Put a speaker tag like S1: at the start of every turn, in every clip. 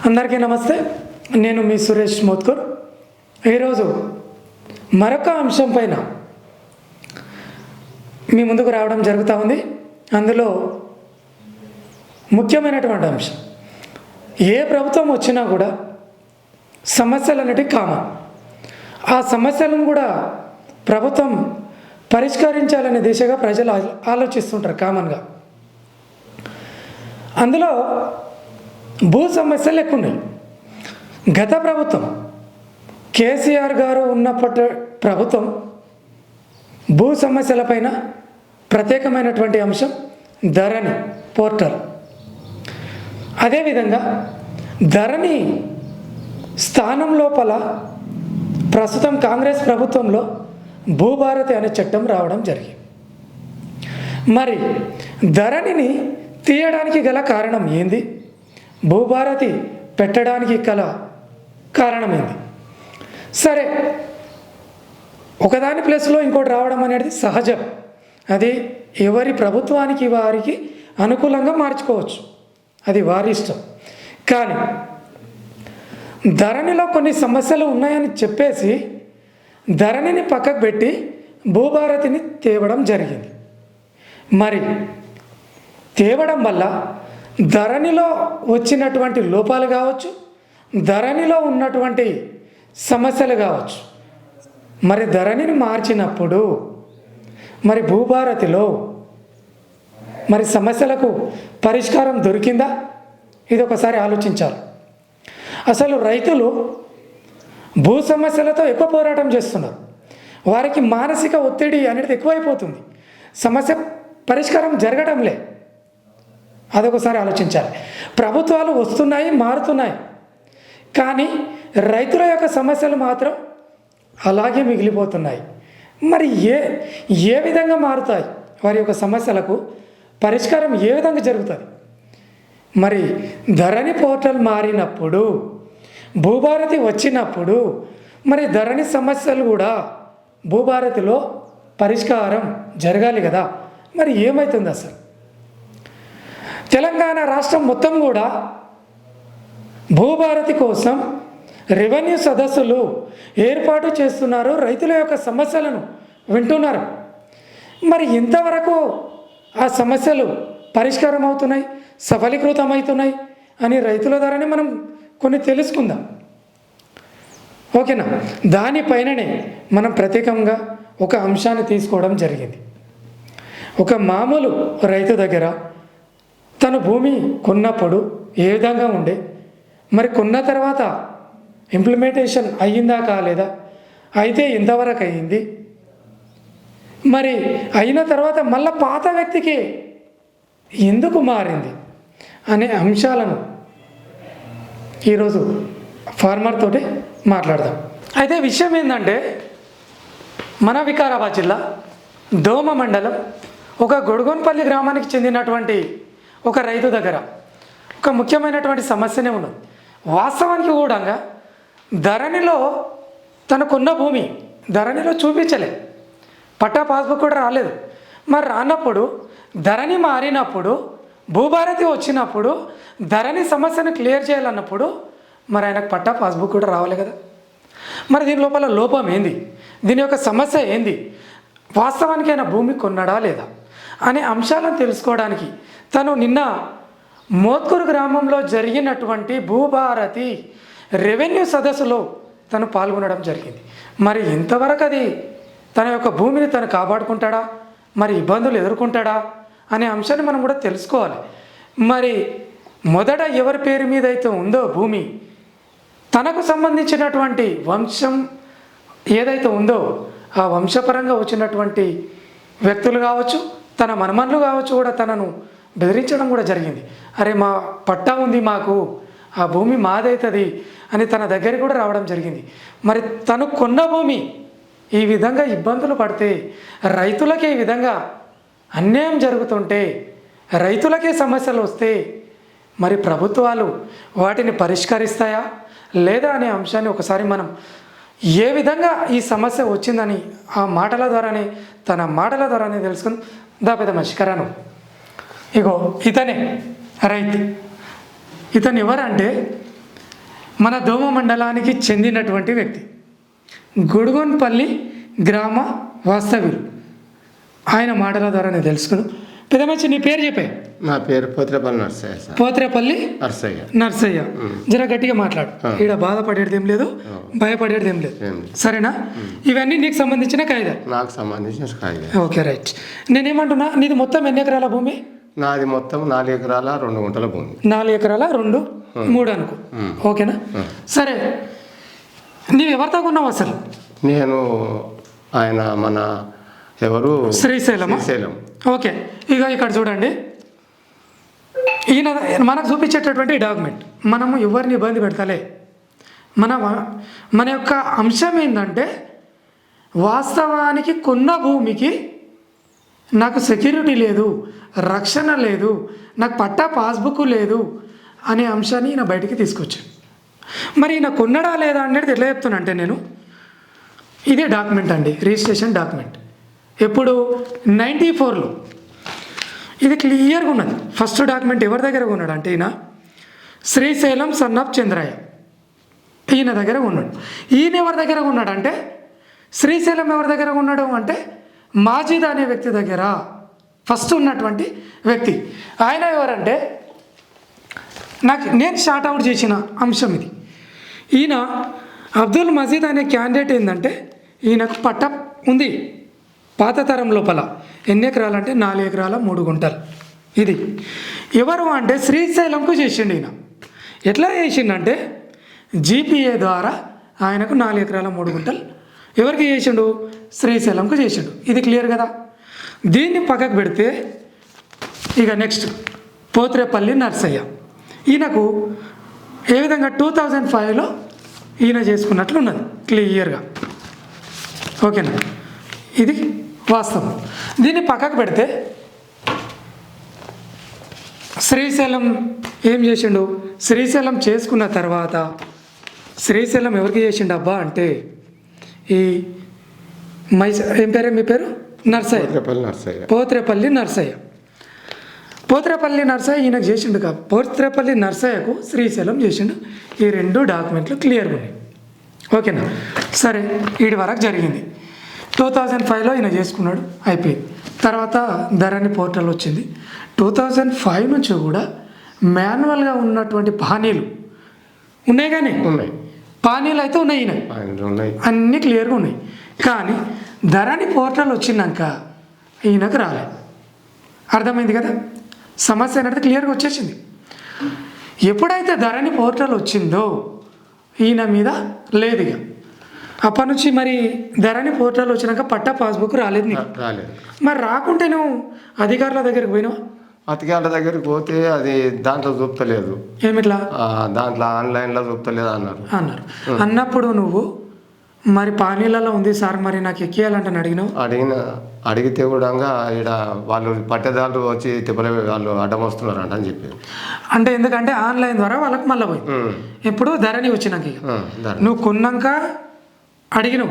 S1: అందరికీ నమస్తే. నేను మీ సురేష్ మోత్కూర్. ఈరోజు మరొక అంశం పైన మీ ముందుకు రావడం జరుగుతూ ఉంది. అందులో ముఖ్యమైనటువంటి అంశం, ఏ ప్రభుత్వం వచ్చినా కూడా సమస్యలు అనేటివి కామన్. ఆ సమస్యలను కూడా ప్రభుత్వం పరిష్కరించాలనే దిశగా ప్రజలు ఆలోచిస్తుంటారు కామన్గా. అందులో భూ సమస్యలు ఎక్కువ ఉన్నాయి. గత ప్రభుత్వం కేసీఆర్ గారు ఉన్నప్పటి ప్రభుత్వం భూ సమస్యలపైన ప్రత్యేకమైనటువంటి అంశం ధరణి పోర్టల్. అదేవిధంగా ధరణి స్థానం లోపల ప్రస్తుతం కాంగ్రెస్ ప్రభుత్వంలో భూభారతి అనే చట్టం రావడం జరిగింది. మరి ధరణిని తీయడానికి గల కారణం ఏంది? భూభారతి పెట్టడానికి గల కారణం ఏంది? సరే, ఒకదాని ప్లేస్లో ఇంకోటి రావడం అనేది సహజం. అది ఎవరి ప్రభుత్వానికి వారికి అనుకూలంగా మార్చుకోవచ్చు, అది వారి ఇష్టం. కానీ ధరణిలో కొన్ని సమస్యలు ఉన్నాయని చెప్పేసి ధరణిని పక్కకు పెట్టి భూభారతిని తేవడం జరిగింది. మరి తేవడం వల్ల ధరణిలో వచ్చినటువంటి లోపాలు కావచ్చు, ధరణిలో ఉన్నటువంటి సమస్యలు కావచ్చు. మరి ధరణిని మార్చినప్పుడు మరి భూభారతిలో మరి సమస్యలకు పరిష్కారం దొరికిందా? ఇది ఒకసారి ఆలోచించాలి. అసలు రైతులు భూ సమస్యలతో ఎక్కువ పోరాటం చేస్తున్నారు. వారికి మానసిక ఒత్తిడి అనేది ఎక్కువైపోతుంది. సమస్య పరిష్కారం జరగడంలే. అదొకసారి ఆలోచించాలి. ప్రభుత్వాలు వస్తున్నాయి, మారుతున్నాయి, కానీ రైతుల యొక్క సమస్యలు మాత్రం అలాగే మిగిలిపోతున్నాయి. మరి ఏ విధంగా మారుతాయి? వారి యొక్క సమస్యలకు పరిష్కారం ఏ విధంగా జరుగుతుంది? మరి ధరణి పోర్టల్ మారినప్పుడు, భూభారతి వచ్చినప్పుడు మరి ధరణి సమస్యలు కూడా భూభారతిలో పరిష్కారం జరగాలి కదా. మరి ఏమవుతుంది? అసలు తెలంగాణ రాష్ట్రం మొత్తం కూడా భూభారతి కోసం రెవెన్యూ సదస్సులు ఏర్పాటు చేస్తున్నారు. రైతుల యొక్క సమస్యలను వింటున్నారు. మరి ఇంతవరకు ఆ సమస్యలు పరిష్కారం అవుతున్నాయి, సఫలీకృతం అవుతున్నాయి అని రైతుల ద్వారానే మనం కొన్ని తెలుసుకుందాం. ఓకేనా? దానిపైననే మనం ప్రత్యేకంగా ఒక అంశాన్ని తీసుకోవడం జరిగింది. ఒక మామూలు రైతు దగ్గర తను భూమి కొన్నప్పుడు ఏ విధంగా ఉండే, మరి కొన్న తర్వాత ఇంప్లిమెంటేషన్ అయ్యిందా కాలేదా, అయితే ఎంతవరకు అయ్యింది, మరి అయిన తర్వాత మళ్ళీ పాత వ్యక్తికి ఎందుకు మారింది అనే అంశాలను ఈరోజు ఫార్మర్ తోటి మాట్లాడదాం. అయితే విషయం ఏంటంటే, మన వికారాబాద్ జిల్లా దోమ మండలం ఒక గొడుగోన్పల్లి గ్రామానికి చెందినటువంటి ఒక రైతు దగ్గర ఒక ముఖ్యమైనటువంటి సమస్యనే ఉన్నది. వాస్తవానికి కూడా ధరణిలో తనకున్న భూమి ధరణిలో చూపించలే, పట్టా పాస్బుక్ కూడా రాలేదు. మరి రానప్పుడు ధరణి మారినప్పుడు, భూభారతి వచ్చినప్పుడు ధరణి సమస్యను క్లియర్ చేయాలన్నప్పుడు మరి ఆయనకు పట్టా పాస్బుక్ కూడా రావాలి కదా. మరి దీని లోపల లోపం ఏంది, దీని యొక్క సమస్య ఏంది, వాస్తవానికి ఆయన భూమి కొన్నాడా లేదా అనే అంశాలను తెలుసుకోవడానికి తను నిన్న మోత్కూరు గ్రామంలో జరిగినటువంటి భూభారతి రెవెన్యూ సదస్సులో తను పాల్గొనడం జరిగింది. మరి ఇంతవరకు అది తన యొక్క భూమిని తను కాపాడుకుంటాడా, మరి ఇబ్బందులు ఎదుర్కొంటాడా అనే అంశాన్ని మనం కూడా తెలుసుకోవాలి. మరి మొదట ఎవరి పేరు మీద అయితే ఉందో భూమి, తనకు సంబంధించినటువంటి వంశం ఏదైతే ఉందో ఆ వంశపరంగా వచ్చినటువంటి వ్యక్తులు కావచ్చు, తన మనమన్లు కావచ్చు, కూడా తనను బెదిరించడం కూడా జరిగింది. అరే, మా పట్టా ఉంది, మాకు ఆ భూమి మాదవుతుంది అని తన దగ్గరికి కూడా రావడం జరిగింది. మరి తను కొన్న భూమి ఈ విధంగా ఇబ్బందులు పడితే, రైతులకే ఈ విధంగా అన్యాయం జరుగుతుంటే, రైతులకే సమస్యలు వస్తే మరి ప్రభుత్వాలు వాటిని పరిష్కరిస్తాయా లేదా అనే అంశాన్ని ఒకసారి మనం ఏ విధంగా ఈ సమస్య వచ్చిందని ఆ మాటల ద్వారానే, తన మాటల ద్వారానే తెలుసుకుంది. పెద్ద మనిషికరాను ఇగో ఇతనే రైతు. ఇతను ఎవరంటే మన దోమ మండలానికి చెందినటువంటి వ్యక్తి, గుడుగోన్పల్లి గ్రామ వాస్తవ్యులు. ఆయన మాటల ద్వారా నేను తెలుసుకున్నాను. పెద్ద మంచి నీ పేరు చెప్పే.
S2: నా పేరు పోత్రేపల్లి నర్సయ్య సార్.
S1: పోత్రేపల్లి నర్సయ్య. జర గట్టిగా మాట్లాడు. ఈడ బాధపడేది ఏం లేదు, భయపడేది ఏం లేదు, సరేనా? ఇవన్నీ నీకు సంబంధించిన కాయిదా?
S2: నాకు సంబంధించిన కాయిదా.
S1: Okay right. నేనేమంటున్నా, నీది మొత్తం ఎన్ని ఎకరాల భూమి?
S2: నాది మొత్తం 4 ఎకరాల 2 గుంటల భూమి.
S1: 4 ఎకరాల 2, 3 అనుకో. ఓకేనా? సరే, నీవు ఎవరితో కొన్నావు అసలు?
S2: నేను ఆయన మన ఎవరు
S1: శ్రీశైలం. ఓకే, ఇక ఇక్కడ చూడండి, ఈయన మనకు చూపించేటటువంటి డాక్యుమెంట్. మనము ఎవరిని ఇబ్బంది పెడతలే. మన యొక్క అంశం ఏంటంటే, వాస్తవానికి కొన్న భూమికి నాకు సెక్యూరిటీ లేదు, రక్షణ లేదు, నాకు పట్టా పాస్బుక్ లేదు అనే అంశాన్ని ఈయన బయటికి తీసుకొచ్చాను. మరి ఈయన కొన్నడా లేదా అనేది ఎట్లా చెప్తున్నా అంటే, నేను ఇదే డాక్యుమెంట్ అండి, రిజిస్ట్రేషన్ డాక్యుమెంట్. ఎప్పుడు 94లో ఇది క్లియర్గా ఉన్నది. ఫస్ట్ డాక్యుమెంట్ ఎవరి దగ్గర ఉన్నాడు అంటే, ఈయన శ్రీశైలం సన్ ఆఫ్ చంద్రయ్య, ఈయన దగ్గర ఉన్నాడు. ఈయన ఎవరి దగ్గర ఉన్నాడు అంటే, శ్రీశైలం ఎవరి దగ్గర ఉన్నాడు అంటే, మాజీద్ అనే వ్యక్తి దగ్గర ఫస్ట్ ఉన్నటువంటి వ్యక్తి. ఆయన ఎవరంటే, నేను షార్ట్ అవుట్ చేసిన అంశం ఇది. ఈయన అబ్దుల్ మజీద్ అనే క్యాండిడేట్ ఏంటంటే, ఈయనకు పట్ట ఉంది పాత తరం లోపల. ఎన్ని ఎకరాలు అంటే 4 ఎకరాల 3 గుంటలు. ఇది ఎవరు అంటే శ్రీశైలంకు చేసిండు ఈయన. ఎట్లా చేసిండంటే, జీపీఏ ద్వారా ఆయనకు 4 ఎకరాల 3 గుంటలు ఎవరికి చేసిండు? శ్రీశైలంకు చేసిండు. ఇది క్లియర్ కదా? దీన్ని పక్కకు పెడితే ఇక నెక్స్ట్ పోత్రేపల్లి నర్సయ్య. ఈయనకు ఏ విధంగా 2005లో ఈయన చేసుకున్నట్లు ఉన్నది క్లియర్గా. ఓకేనా? ఇది వాస్తవం. దీన్ని పక్కకు పెడితే శ్రీశైలం ఏం చేసిండు? శ్రీశైలం చేసుకున్న తర్వాత శ్రీశైలం ఎవరికి చేసిండు అబ్బా అంటే, ఈ ఏం పేరే మీ పేరు? నర్సయ్య. పోత్రేపల్లి నర్సయ్య. పోత్రేపల్లి నర్సయ్య ఈయనకు చేసిండు. పోత్రేపల్లి నర్సయ్యకు శ్రీశైలం చేసిండు. ఈ 2 డాక్యుమెంట్లు క్లియర్గా ఉన్నాయి. ఓకేనా? సరే, వీడి వరకు జరిగింది. 2005లో ఈయన చేసుకున్నాడు, అయిపోయింది. తర్వాత ధరణి పోర్టల్ వచ్చింది. 2005 నుంచి కూడా మాన్యువల్గా ఉన్నటువంటి పానీలు ఉన్నాయి, కానీ పానీలు అయితే ఉన్నాయి, ఈయన అన్నీ క్లియర్గా ఉన్నాయి. కానీ ధరణి పోర్టల్ వచ్చినాక ఈయనకు రాలే. అర్థమైంది కదా? సమస్య అనేది క్లియర్గా వచ్చేసింది. ఎప్పుడైతే ధరణి పోర్టల్ వచ్చిందో ఈయన మీద లేదు. ఇక అప్పటి నుంచి మరి ధరణి పోర్టల్ వచ్చినాక పట్టా పాస్బుక్ రాలేదు నీకు. మరి రాకుంటే నువ్వు అధికారుల దగ్గరికి పోయినావా?
S2: అధికారుల దగ్గరికి పోతే అది దాంట్లో చూపుతలేదు.
S1: ఏమిట్లా?
S2: దాంట్లో ఆన్లైన్లో చూపుతలేదు
S1: అన్నారు. అన్నప్పుడు నువ్వు మరి పానీలలో ఉంది సార్, మరి నాకు ఎక్కియాలంటే
S2: అడిగితే కూడా ఇక్కడ వాళ్ళు పట్టేదారులు వచ్చి తిప్పలే వాళ్ళు అడ్డం వస్తున్నారంట అని చెప్పి.
S1: అంటే ఎందుకంటే ఆన్లైన్ ద్వారా వాళ్ళకి మళ్ళీ పోయి ఇప్పుడు ధరణి వచ్చినాక నువ్వు కొన్నాక అడిగిన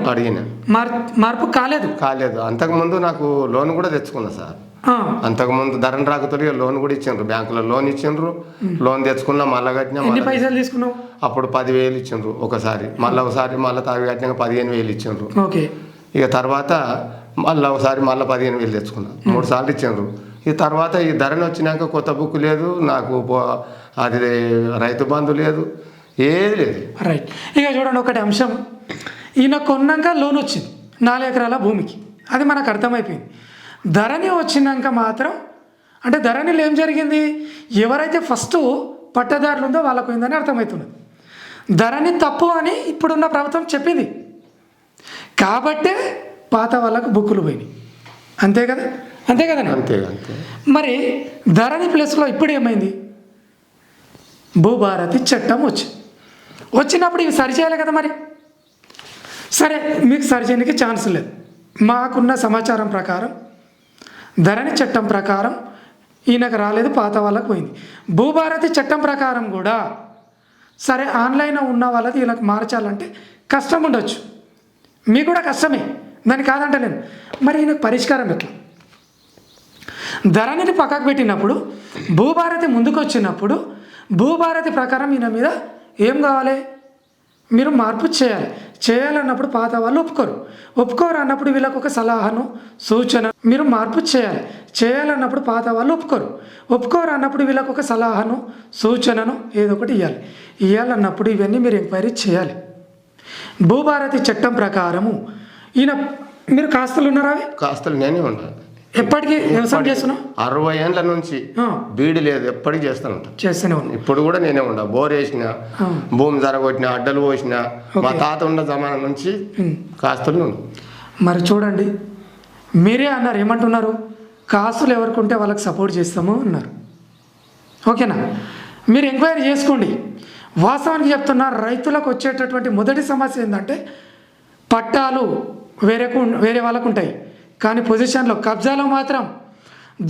S1: మార్పు కాలేదు.
S2: అంతకుముందు నాకు లోన్ కూడా తెచ్చుకున్నా సార్. అంతకుముందు ధరణి రాకతోటి లోన్ కూడా ఇచ్చిండ్రు, బ్యాంకులో లోన్ ఇచ్చిండ్రు. లోన్ తెచ్చుకున్నా, మళ్ళీ కట్టినా.
S1: ఎన్ని పైసలు తీసుకున్నావు?
S2: అప్పుడు 10,000 ఇచ్చిండ్రు ఒకసారి. మళ్ళీ తావి కట్టినాక 15,000 ఇచ్చిండ్రు.
S1: ఓకే.
S2: ఇక తర్వాత మళ్ళీ ఒకసారి 15,000 తెచ్చుకున్నా. 3 సార్లు ఇచ్చిండ్రు. ఈ తర్వాత ఈ ధరణి వచ్చినాక కొత్త బుక్ లేదు నాకు, అది రైతు బంధు లేదు, ఏది లేదు.
S1: రైట్. ఇక చూడండి, ఒకటి అంశం, ఈయన కొన్నాక లోన్ వచ్చింది 4 ఎకరాల భూమికి, అది మనకు అర్థమైపోయింది. ధరణి వచ్చినాక మాత్రం అంటే ధరణిలో ఏం జరిగింది? ఎవరైతే ఫస్ట్ పట్టదారులు ఉందో వాళ్ళకు పోయిందని అర్థమవుతున్నది. ధరణి తప్పు అని ఇప్పుడున్న ప్రభుత్వం చెప్పింది కాబట్టే పాత వాళ్ళకు బుక్కులు పోయినాయి. అంతే కదా? అంతే మరి ధరణి ప్లేస్లో ఇప్పుడు ఏమైంది? భూభారతి చట్టం వచ్చినప్పుడు ఇవి సరిచేయాలి కదా. మరి సరే, మీకు సరిచేయడానికి ఛాన్స్ లేదు. మాకున్న సమాచారం ప్రకారం ధరణి చట్టం ప్రకారం ఈయనకు రాలేదు, పాత వాళ్ళకు పోయింది. భూభారతి చట్టం ప్రకారం కూడా సరే ఆన్లైన్లో ఉన్న వాళ్ళది వీళ్ళకి మార్చాలంటే కష్టం ఉండొచ్చు, మీకు కూడా కష్టమే, దాన్ని కాదంటలేను. మరి ఈయనకు పరిష్కారం ఎట్లా? ధరణిని పక్కకు పెట్టినప్పుడు భూభారతి ముందుకు వచ్చినప్పుడు భూభారతి ప్రకారం ఈయన మీద ఏం కావాలి? మీరు మార్పు చేయాలన్నప్పుడు పాత వాళ్ళు ఒప్పుకోరు అన్నప్పుడు వీళ్ళకు ఒక సలహాను సూచన మీరు మార్పు చేయాలన్నప్పుడు పాత వాళ్ళు ఒప్పుకోరు అన్నప్పుడు వీళ్ళకు ఒక సలహాను సూచనను ఏదో ఒకటి ఇవ్వాలన్నప్పుడు ఇవన్నీ మీరు ఎంక్వైరీ చేయాలి. భూభారతి చట్టం ప్రకారము ఈయన మీరు కాస్తలు ఉన్నారా?
S2: కాస్తలు నేనే ఉండాలి.
S1: ఎప్పటికీ వ్యవసాయం చేస్తున్నావు?
S2: 60 ఏళ్ళ నుంచి బీడి లేదు, ఎప్పటికీ చేస్తూనే ఉన్నా. ఇప్పుడు కూడా నేనే ఉండా. బోర్ వేసిన, భూమి జరగొట్టిన, అడ్డలు పోసిన, మా తాత ఉన్న జమానం నుంచి కాస్తలు.
S1: మరి చూడండి, మీరే అన్నారు, ఏమంటున్నారు? కాస్తులు ఎవరికి ఉంటే వాళ్ళకి సపోర్ట్ చేస్తాము అన్నారు. ఓకేనా? మీరు ఎంక్వైరీ చేసుకోండి. వాస్తవానికి చెప్తున్నా, రైతులకు వచ్చేటటువంటి మొదటి సమస్య ఏంటంటే పట్టాలు వేరే వాళ్ళకు ఉంటాయి, కానీ పొజిషన్లో కబ్జాలో మాత్రం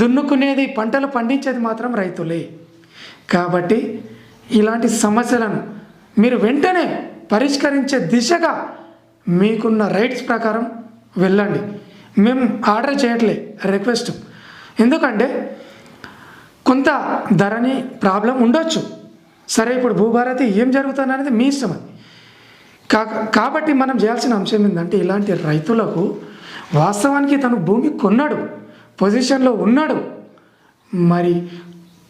S1: దున్నుకునేది, పంటలు పండించేది మాత్రం రైతులే. కాబట్టి ఇలాంటి సమస్యలను మీరు వెంటనే పరిష్కరించే దిశగా మీకున్న రైట్స్ ప్రకారం వెళ్ళండి. మేము ఆర్డర్ చేయట్లే, రిక్వెస్ట్. ఎందుకంటే కొంత ధరని ప్రాబ్లం ఉండొచ్చు. సరే, ఇప్పుడు భూభారతి ఏం జరుగుతుంది అనేది మీ ఇష్టం. అది కాబట్టి మనం చేయాల్సిన అంశం ఏంటంటే, ఇలాంటి రైతులకు వాస్తవానికి తను భూమి కొన్నాడు, పొజిషన్లో ఉన్నాడు, మరి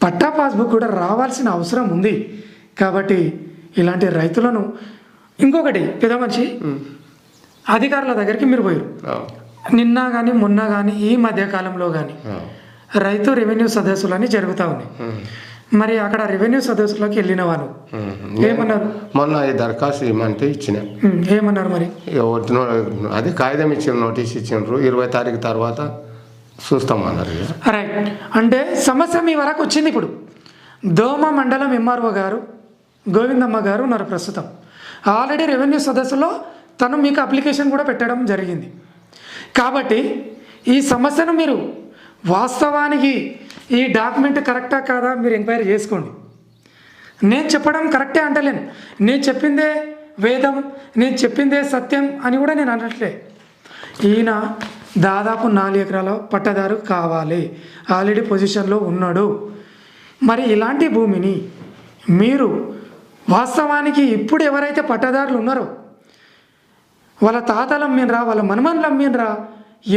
S1: పట్టా పాస్బుక్ కూడా రావాల్సిన అవసరం ఉంది. కాబట్టి ఇలాంటి రైతులను ఇంకొకటి పెద్ద మనిషి అధికారుల దగ్గరికి మీరు పోయారు. నిన్న కానీ మొన్న కానీ ఈ మధ్యకాలంలో కానీ రైతు రెవెన్యూ సదస్సులని జరుగుతూ ఉన్నాయి. మరి అక్కడ రెవెన్యూ సదస్సులోకి వెళ్ళిన వాళ్ళు ఏమన్నారు?
S2: మొన్న ఈ దరఖాస్తు ఇవ్వమంటే ఇచ్చిన.
S1: ఏమన్నారు మరి?
S2: అదే కాగితం ఇచ్చిన, నోటీస్ ఇచ్చిండ్రు, 20 తారీఖు తర్వాత చూస్తామన్నారు.
S1: రైట్. అంటే సమస్య మీ వరకు వచ్చింది. ఇప్పుడు దోమ మండలం ఎంఆర్ఓ గారు గోవిందమ్మ గారు ఉన్నారు ప్రస్తుతం. ఆల్రెడీ రెవెన్యూ సదస్సులో తను మీకు అప్లికేషన్ కూడా పెట్టడం జరిగింది. కాబట్టి ఈ సమస్యను మీరు వాస్తవానికి ఈ డాక్యుమెంట్ కరెక్టా కాదా మీరు ఎంక్వైరీ చేసుకోండి. నేను చెప్పడం కరెక్టే అంటలేను, నేను చెప్పిందే వేదం, నేను చెప్పిందే సత్యం అని కూడా నేను అనట్లే. ఈయన దాదాపు 4 ఎకరాల పట్టదారు కావాలి, ఆల్రెడీ పొజిషన్లో ఉన్నాడు. మరి ఇలాంటి భూమిని మీరు వాస్తవానికి ఇప్పుడు ఎవరైతే పట్టదారులు ఉన్నారో వాళ్ళ తాతలు అమ్మినరా, వాళ్ళ మనమన్లు అమ్మినరా,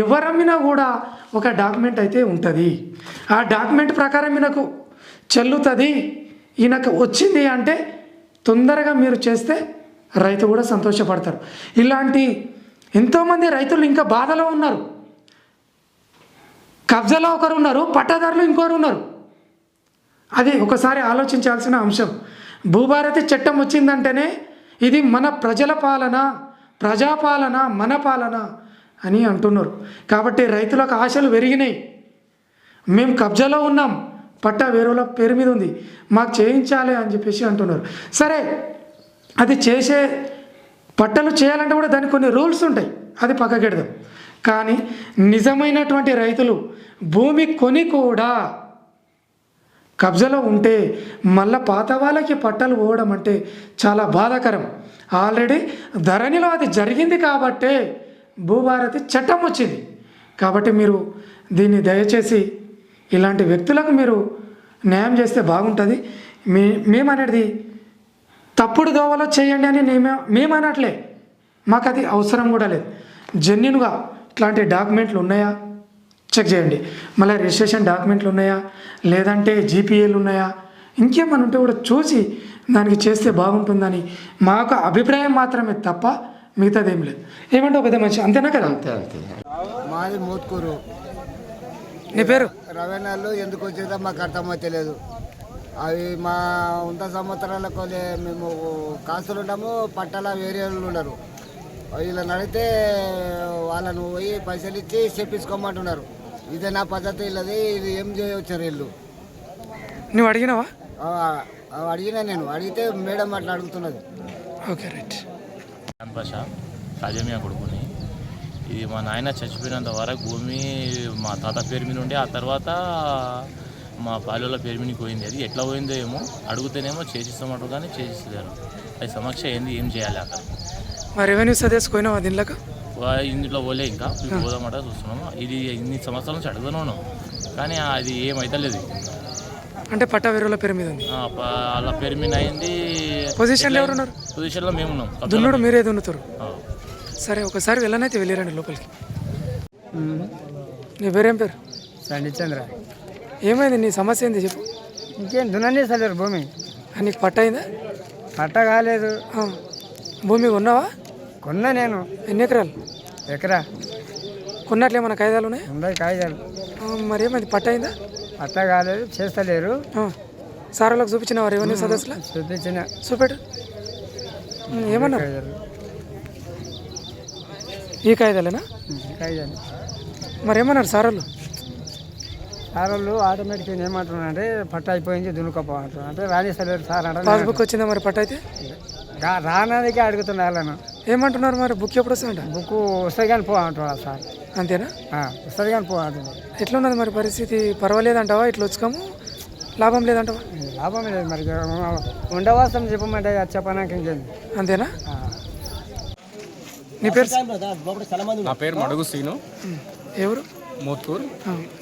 S1: ఎవరమ్మినా కూడా ఒక డాక్యుమెంట్ అయితే ఉంటుంది. ఆ డాక్యుమెంట్ ప్రకారం ఈయనకు చెల్లుతుంది, ఈయనకు వచ్చింది అంటే తొందరగా మీరు చేస్తే రైతు కూడా సంతోషపడతారు. ఇలాంటి ఎంతోమంది రైతులు ఇంకా బాధలో ఉన్నారు. కబ్జాలో ఒకరు ఉన్నారు, పట్టాదారులు ఇంకొకరు ఉన్నారు. అది ఒకసారి ఆలోచించాల్సిన అంశం. భూభారతి చట్టం వచ్చిందంటేనే ఇది మన ప్రజల పాలన, ప్రజాపాలన, మన పాలన అని అంటున్నారు. కాబట్టి రైతులకు ఆశలు పెరిగినాయి. మేము కబ్జాలో ఉన్నాం, పట్టా వేరేల పేరు మీద ఉంది, మాకు చేయించాలి అని చెప్పేసి అంటున్నారు. సరే, అది చేసే పట్టలు చేయాలంటే కూడా దానికి కొన్ని రూల్స్ ఉంటాయి, అది పక్కకెడదాం. కానీ నిజమైనటువంటి రైతులు భూమి కొని కూడా కబ్జాలో ఉంటే మళ్ళీ పాత వాళ్ళకి పట్టలు పోవడం అంటే చాలా బాధాకరం. ఆల్రెడీ ధరణిలో అది జరిగింది కాబట్టే భూభారతి చట్టం వచ్చింది. కాబట్టి మీరు దీన్ని దయచేసి ఇలాంటి వ్యక్తులకు మీరు న్యాయం చేస్తే బాగుంటుంది. మేమనేది తప్పుడు దోవలో చేయండి అని మేమనట్లే, మాకు అది అవసరం కూడా లేదు. జెన్యున్గా ఇట్లాంటి డాక్యుమెంట్లు ఉన్నాయా చెక్ చేయండి. మళ్ళీ రిజిస్ట్రేషన్ డాక్యుమెంట్లు ఉన్నాయా, లేదంటే జీపీఏలు ఉన్నాయా, ఇంకేమని ఉంటే కూడా చూసి దానికి చేస్తే బాగుంటుందని మాకు అభిప్రాయం మాత్రమే తప్ప మిగతాది ఏం లేదు. ఏమంటావు పెద్ద మనిషి? అంతేనా కదా?
S2: అంతే అంతే.
S3: మాది మోత్కూరు.
S1: నీ పేరు?
S3: రవేణాలు ఎందుకు వచ్చేదో మాకు అర్థమవుతలేదు. అవి మా 100 సంవత్సరాలకు మేము కాస్తులు ఉన్నాము, పట్టాల వేరే వాళ్ళు ఉన్నారు. వీళ్ళని అడిగితే వాళ్ళను పోయి పైసలు ఇచ్చి చెప్పించుకోమంటున్నారు. ఇదే నా పద్ధతి, ఇల్లది ఇది ఏం చేయవచ్చారు వీళ్ళు.
S1: నువ్వు అడిగినావా?
S3: అడిగినా, నేను అడిగితే మేడం అట్లా అడుగుతున్నది.
S1: Okay, right.
S4: భాష కాజమియా కొడుకుని. ఇది మా నాయన చచ్చిపోయినంత వరకు భూమి మా తాత పేరు మీద ఉండే, ఆ తర్వాత మా పాలెల పేరు మీద పోయింది. అది ఎట్లా పోయిందో ఏమో, అడుగుతేనేమో చేసిస్తామంటారు కానీ చేసిస్తారు. అది సమక్ష ఏంది, ఏం చేయాలి అక్కడ?
S1: మా రెవెన్యూ సదస్సు పోయినావా దీనిలోకి?
S4: ఇందులో పోలే, ఇంకా పోదామంట చూస్తున్నాము. ఇది ఇన్ని సంవత్సరాల నుంచి అడుగుతున్నాను కానీ అది ఏమైతలేదు.
S1: అంటే పట్టా వేరే వాళ్ళ పేరు మీద ఉంది.
S4: వాళ్ళ పేరు మీద అయింది.
S1: పొజిషన్లో ఎవరు ఉన్నారు?
S4: పొజిషన్లో మేము ఉన్నాం.
S1: దున్నుడు మీరే దున్నుతారు.
S4: ఆ.
S1: సరే ఒకసారి వెళ్ళనైతే వెళ్ళిరండి లోపలికి. నీ పేరేం పేరు?
S3: సండిచంద్ర.
S1: ఏమైంది నీ సమస్య ఏంది చెప్పు.
S3: ఇంకేం దున్నని చేస్తలేరు భూమి.
S1: నీకు పట్ట అయిందా?
S3: పట్ట కాలేదు.
S1: భూమి కొన్నావా?
S3: కొన్నా నేను.
S1: ఎన్ని ఎకరాలు?
S3: ఎకరా.
S1: కొన్నట్లు ఏమైనా కాయిదాలు ఉన్నాయి?
S3: ఉన్నాయి కాగితాలు.
S1: మరి ఏమైంది పట్ట అయిందా?
S3: పట్ట కాలేదు, చేస్తలేరు.
S1: సార్లకు చూపించినావా రెవెన్యూ సదస్సులో?
S3: చూపించిన.
S1: చూపెట్టు. ఏమన్నారు? ఈ కాయిదాలేనా?
S3: కాగితాలు.
S1: మరి ఏమన్నారు సారోళ్ళు?
S3: సారోళ్ళు ఆటోమేటిక్ ఏమంటున్నారంటే పట్ట అయిపోయింది దున్నుకోపో అంటున్నారు. అంటే రాణిస్తలేరు సార్ అంటే.
S1: పాస్బుక్ వచ్చిందా మరి పట్ట అయితే?
S3: రానదికే అడుగుతున్నారు వాళ్ళను.
S1: ఏమంటున్నారు మరి బుక్ ఎప్పుడు వస్తుందంట?
S3: బుక్ వస్తుంది కానీ పో అంటున్నారు సార్.
S1: అంతేనా?
S3: వస్తుంది కానీ పో అంటున్నారు.
S1: ఎట్లా ఉన్నది మరి పరిస్థితి? పర్వాలేదంటావా? ఇట్లా వచ్చుకోము లాభం లేదంటావా?
S3: లాభం లేదు మరి. ఉండవాసం చెప్పమంటే చెప్పడానికి ఇంకేంది.
S1: అంతేనా? నీ పేరు?
S5: నా పేరు మడుగు సీను.
S1: ఎవరు?
S5: మోత్కూర్.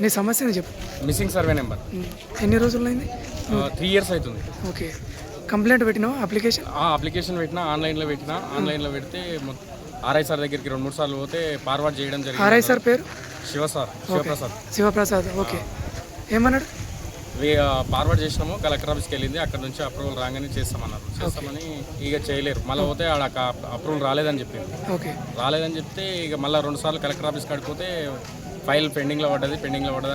S1: నీ సమస్యని చెప్పు.
S5: Missing survey number.
S1: ఎన్ని రోజులైంది?
S5: 3 years అవుతుంది.
S1: ఓకే. కంప్లైంట్ పెట్టినావా? అప్లికేషన్?
S5: అప్లికేషన్ పెట్టినా, ఆన్లైన్లో పెట్టినా. ఆన్లైన్లో పెడితే ఆర్ఐ సార్ దగ్గరికి 2-3 సార్లు పోతే ఫార్వర్డ్ చేయడం జరిగింది.
S1: ఆర్ఐ సార్ పేరు?
S5: శివప్రసాద్.
S1: శివప్రసాద్. ఓకే. ఏమన్నాడు?
S5: ఫార్వర్డ్ చేసినాము, కలెక్టర్ ఆఫీస్కి వెళ్ళింది. అక్కడ నుంచి అప్రూవల్ రాగానే చేస్తామన్నారు. చేస్తామని ఇక చేయలేరు. మళ్ళీ పోతే ఆడ అప్రూవల్ రాలేదని చెప్పింది.
S1: ఓకే.
S5: రాలేదని చెప్తే ఇక మళ్ళీ 2 సార్లు కలెక్టర్ ఆఫీస్కి అడిగిపోతే ఫైల్ పెండింగ్లో పడ్డది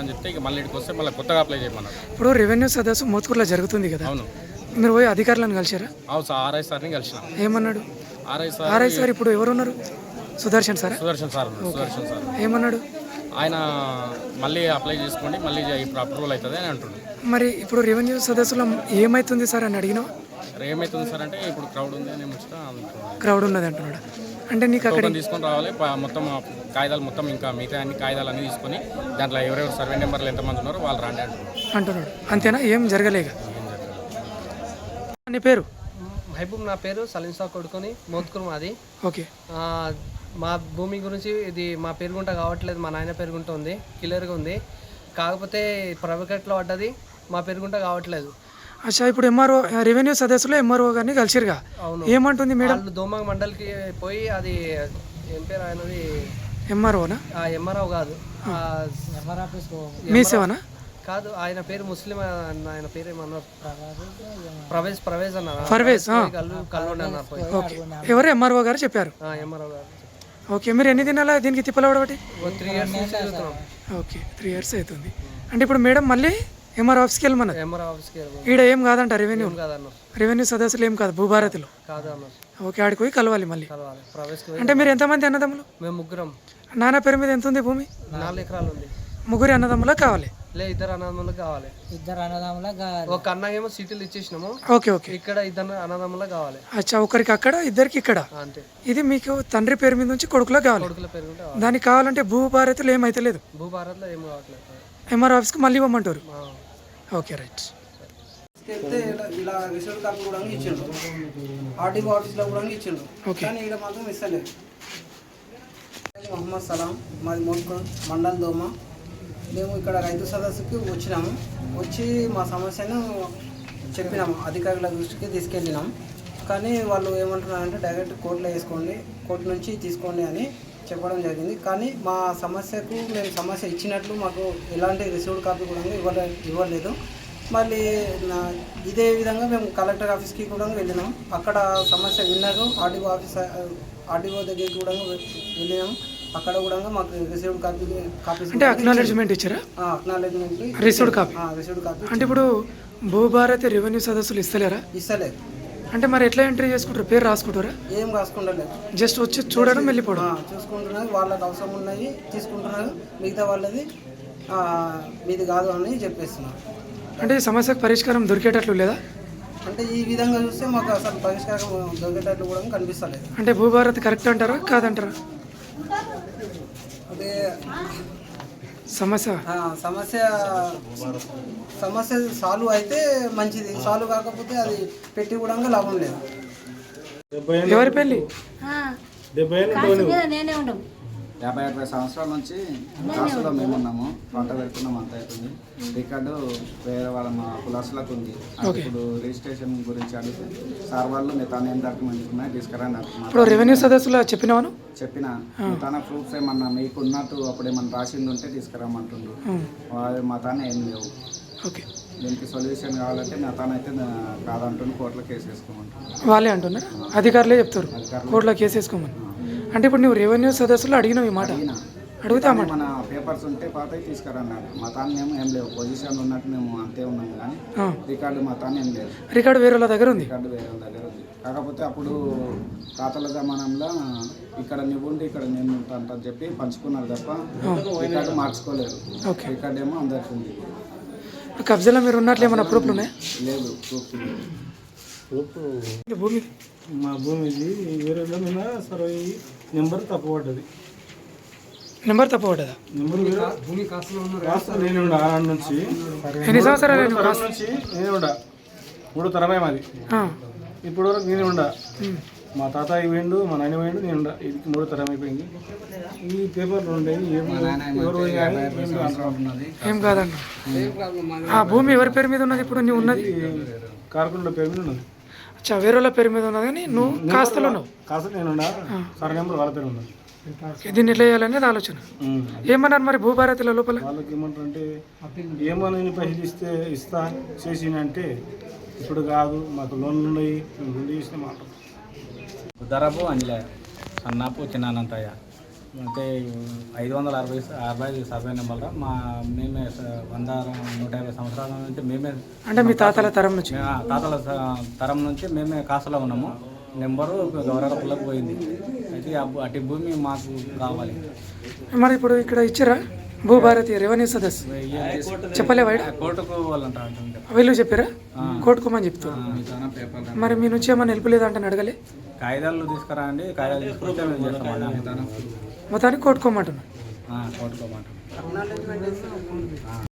S5: అని చెప్తే ఇక మళ్ళీ ఇక్కడికి వస్తే మళ్ళీ కొత్తగా అప్లై చేయమన్నారు.
S1: ఇప్పుడు రెవెన్యూ సదస్సు మోత్కూర్లో జరుగుతుంది కదా?
S5: అవును.
S1: మీరు పోయి అధికారులను కలిసారా?
S5: అవును సార్, ఆర్ఐ సార్ని కలిసిన.
S1: ఏమన్నాడు
S5: ఆర్ఐ
S1: సార్? ఇప్పుడు ఎవరు ఉన్నారు? సుదర్శన్ సార్.
S5: సుదర్శన్ సార్.
S1: ఏమన్నాడు?
S5: ఆయన మళ్ళీ అప్లై చేసుకోండి, మళ్ళీ ఇప్పుడు అప్రూవల్ అవుతుంది అని అంటున్నాడు.
S1: మరి ఇప్పుడు రెవెన్యూ సదస్సులో ఏమవుతుంది సార్ అని అడిగినావు?
S5: ఏమవుతుంది సార్ అంటే ఇప్పుడు క్రౌడ్ ఉంది అని ముచ్చట.
S1: క్రౌడ్ ఉన్నది అంటున్నాడు. అంటే నీకు అక్కడ
S5: తీసుకొని రావాలి మొత్తం కాగితాలు మొత్తం, ఇంకా మిగతా అన్ని కాగితాలు అన్నీ తీసుకొని దాంట్లో ఎవరెవరు సర్వే నెంబర్లు ఎంతమంది ఉన్నారో వాళ్ళు రాండి
S1: అంటున్నాడు. అంతేనా? ఏం జరగలేక? నీ పేరు?
S6: మహబూబ్. నా పేరు సలీంసా కొడుకుని, మోత్కూర్ మాది.
S1: ఓకే.
S6: మా భూమి గురించి ఇది మా పేరుగుంట కావట్లేదు, మా నాయన పేరుగుంట ఉంది, క్లియర్గా ఉంది. కాకపోతే ప్రైవేట్లో పడ్డది, మా పేరుగుంట కావట్లేదు.
S1: అచ్చా, ఇప్పుడు ఎంఆర్ఓ రెవెన్యూ సదస్సులో ఎంఆర్ఓ గారిని కలిసిరుగా?
S6: అవును.
S1: ఏమంటుంది మేడం?
S6: వాళ్ళు దోమ మండలికి పోయి, అది ఏం పేరు ఆయనది?
S1: ఎంఆర్ఓనా?
S6: ఎంఆర్ఓ కాదు,
S1: మీ సేవనా?
S6: కాదు, ఆయన పేరు ముస్లిం. ఆయన పేరు ఏమన్నారు? ప్రవేజ్ అన్నారు. కళ్ళు అన్నారు.
S1: ఓకే. ఎవరు? ఎంఆర్ఓ గారు చెప్పారు.
S6: ఎంఆర్ఓ గారు.
S1: ఓకే. మీరు ఎన్ని దినాలా దీనికి తిప్పలబడబట్టి?
S6: 3 years నుంచి చదువుతున్నాం.
S1: ఓకే, 3 years అవుతుంది. అంటే ఇప్పుడు మేడం మళ్ళీ ఎంఆర్ ఆఫీస్కి వెళ్ళమన్నారు.
S6: ఎంఆర్ఓ ఆఫీస్కి
S1: ఈడ ఏం కాదంట రెవెన్యూ?
S6: కాదన్నారు.
S1: రెవెన్యూ సదస్సులు ఏం కాదు భూభారతిలో?
S6: కాదు అన్నారు.
S1: ఓకే. ఆడికి పోయి కలవాలి మళ్ళీ.
S6: ప్రవేశ్.
S1: అంటే మీరు ఎంతమంది అన్నదమ్ములు?
S6: మేము 3.
S1: నాన్న పేరు మీద ఎంత ఉంది భూమి?
S6: 4 ఎకరాలు ఉంది.
S1: 3 అన్నదమ్ములా కావాలి?
S6: 2 అన్నదమ్ములకు కావాలి. 2 అన్నదమ్ములకు కావాలి. ఒక అన్నకేమో సీట్లు ఇచ్చేసినాము.
S1: ఓకే. ఓకే.
S6: ఇక్కడ 2 అన్నదమ్ములకు కావాలి.
S1: అచ్చా, ఒకరికి అక్కడ, ఇద్దరికి ఇక్కడ.
S6: అంతే.
S1: ఇది మీకు తండ్రి పేరు మీద నుంచి కొడుకులో కావాలి?
S6: కొడుకుల పేరు మీద
S1: దానికి కావాలంటే భూభారతిలో ఏమైతే లేదు,
S6: భూభారత్లో ఏం కావట్లేదు.
S1: ఎంఆర్ ఆఫీస్కి మళ్ళీ ఇవ్వమంటారు. Okay, right.
S7: ఇలా రిసల్ట్ కాపీ కూడా ఇచ్చిండు, ఆర్టీఓ ఆఫీస్లో కూడా ఇచ్చిండు. కానీ ఇక్కడ మాత్రం ఇస్తలేదు. మొహమ్మద్ సలాం, మాది మోత్కూర్ మండల్ దోమ. మేము ఇక్కడ రైతు సదస్సుకి వచ్చినాము. వచ్చి మా సమస్యను చెప్పినాము, అధికారుల దృష్టికి తీసుకెళ్ళినాం. కానీ వాళ్ళు ఏమంటున్నారంటే డైరెక్ట్ కోర్టులో వేసుకోండి, కోర్టు నుంచి తీసుకోండి అని చెప్పడం జరిగింది. కానీ మా సమస్యకు మేము సమస్య ఇచ్చినట్లు మాకు ఎలాంటి రిసీవ్డ్ కాపీ కూడా ఇవ్వలేదు. మళ్ళీ ఇదే విధంగా మేము కలెక్టర్ ఆఫీస్కి కూడా వెళ్ళినాం. అక్కడ సమస్య విన్నారు. ఆర్టీఓ దగ్గరికి కూడా వెళ్ళినాం. అక్కడ కూడా మాకు రిసీవ్డ్ కాపీ
S1: అంటే అక్నాలెడ్జ్మెంట్ ఇచ్చారా?
S7: Acknowledgement,
S1: received copy. అంటే ఇప్పుడు భూభారతి రెవెన్యూ సదస్సులు ఇస్తలేరా?
S7: ఇస్తలేదు.
S1: అంటే మరి ఎట్లా ఎంట్రీ చేసుకుంటారు? పేరు రాసుకుంటారా?
S7: ఏం రాసుకుంటలేదు,
S1: జస్ట్ వచ్చి చూడడం, వెళ్ళిపోవడం.
S7: చూసుకుంటున్నారు. వాళ్ళకి అవసరం ఉన్నాయి తీసుకుంటున్నారు, మిగతా వాళ్ళది మీది కాదు అని చెప్పేస్తున్నారు.
S1: అంటే ఈ సమస్యకు పరిష్కారం దొరికేటట్లు లేదా?
S7: అంటే ఈ విధంగా చూస్తే మాకు అసలు పరిష్కారం దొరికేటట్లు కూడా కనిపిస్తలేదు.
S1: అంటే భూభారతి కరెక్ట్ అంటారా కాదంటారా?
S7: అదే
S1: సమస్య
S7: సాల్వ్ అయితే మంచిది, సాల్వ్ కాకపోతే అది పెట్టి కూడా లాభం లేదు.
S1: ఎవరి పెళ్ళి?
S8: కాసు మీద నేనే ఉండవు. 50-60 సంవత్సరాల నుంచి కాసులో మేము ఉన్నాము, పంట పెడుతున్నాం, అంత అవుతుంది. రికార్డు వేరే వాళ్ళ మా కులాసులకు ఉంది. అది ఇప్పుడు రిజిస్ట్రేషన్ గురించి అడిగితే సార్ వాళ్ళు మీ తన ఏం డాక్యుమెంట్స్ ఉన్నాయి తీసుకురండి అంటున్నారు.
S1: ఇప్పుడు రెవెన్యూ సదస్సులో చెప్పినాను
S8: చెప్పిన మీ తన ప్రూఫ్స్ ఏమన్నా మీకు ఉన్నట్టు అప్పుడు ఏమన్నా రాసింది ఉంటే తీసుకురమ్మంటుండ్రు. మా తాన ఏం లేవు.
S1: ఓకే,
S8: దీనికి సొల్యూషన్ కావాలంటే నా తానైతే కాదంటుంది, కోర్టులో కేసు వేసుకోమంటున్నాను.
S1: వాళ్ళే అంటున్నారు, అధికారులే చెప్తారు కోర్టులో కేసు వేసుకోమని. అంటే ఇప్పుడు నువ్వు రెవెన్యూ సదస్సులో అడిగినావు ఈ మాట, అడిగితే ఆ మాట
S8: మన పేపర్స్ ఉంటే పాతవి తీసుకురన్నాడు. మా తాను మేము ఏం లేవు, పొజిషన్ ఉన్నట్టు మేము అంతే ఉన్నాము, కానీ రికార్డు మా తాను ఏం లేదు.
S1: రికార్డు వేరే వాళ్ళ దగ్గర ఉంది.
S8: రికార్డు వేరే వాళ్ళ దగ్గర ఉంది. కాకపోతే అప్పుడు తాతల జమానంలో ఇక్కడ నువ్వుండి ఇక్కడ నేను ఉంటాను అని చెప్పి పంచుకున్నారు తప్ప రికార్డు మార్చుకోలేదు. రికార్డు ఏమో అందరికి ఉంది.
S1: కబ్జాలో మీరు ఉన్నట్లు ఏమైనా ప్రూఫ్లు ఉన్నాయి?
S8: లేదు, ప్రూఫ్
S1: భూమి
S9: మా భూమిది వేరే మీద సర్వే నెంబర్ తప్పబడ్డది.
S1: నెంబర్ తప్పబడ్డదా?
S9: నెంబర్
S7: భూమి కాస్తులో ఉన్న
S9: కాస్త నేను ఉండ ఆనాడు నుంచి
S1: ఎన్ని సంవత్సరాలు
S9: తరం నుంచి నేను ఉండ 3 తరమే మాది. ఇప్పుడు వరకు నేను ఉండ, మా తాత పోయిండు, మా నాయన పోయిండు, నేను ఉండ. ఇది 3 తరం అయిపోయింది. ఈ పేపర్లు ఉండేవి ఎవరు
S1: ఏం కాదన్న. ఆ భూమి ఎవరి పేరు మీద ఉన్నది ఇప్పుడు? నువ్వు ఉన్నది
S9: కార్కొండ పేరు మీద ఉన్నది.
S1: అచ్చా, వేరే వాళ్ళ పేరు మీద ఉన్నది, కానీ నువ్వు కాస్తలో ఉన్నావు.
S9: కాస్త నేను ఉండ, సర్ నెంబర్ వాళ్ళ పేరు ఉన్నది.
S1: దీన్ని ఎట్లా చేయాలనేది ఆలోచన. ఏమన్నారు మరి భూభారతిలో లోపల?
S9: వాళ్ళకి ఏమంటారు అంటే, ఏమని పైసలు ఇస్తా చేసినంటే ఇప్పుడు కాదు, మాకు లోన్లు ఉన్నాయి, మేము లోన్లు చేసిన మాట.
S10: ఉద్దరపు అంజలే సన్నాపు చిన్నానంతయ్య అంటే 565 సర్వే నెంబర్లో మేమే 100-150 సంవత్సరాల నుంచి మేమే,
S1: అంటే మీ తాతల తరం నుంచి?
S10: తాతల తరం నుంచి మేమే కాసులో ఉన్నాము. నెంబరు గౌరవపులకు పోయింది. అయితే అటు భూమి మాకు కావాలి.
S1: మరి ఇప్పుడు ఇక్కడ ఇచ్చారా భూభారతి రెవెన్యూ సదస్సు? చెప్పలే వాడు?
S10: కోర్టుకు వాళ్ళంట.
S1: వీళ్ళు చెప్పారా కోర్టుకోమని చెప్తారు? మరి మీ నుంచి ఏమైనా హెల్ప్ లేదంటే అడగలే?
S10: కాగితాలు తీసుకురండి, కాగితాలు తీసుకుంటే మేము చేస్తాం.
S1: మొత్తానికి కోర్టుకోమంటున్నా.
S10: కోర్టుకోమంటున్నాం.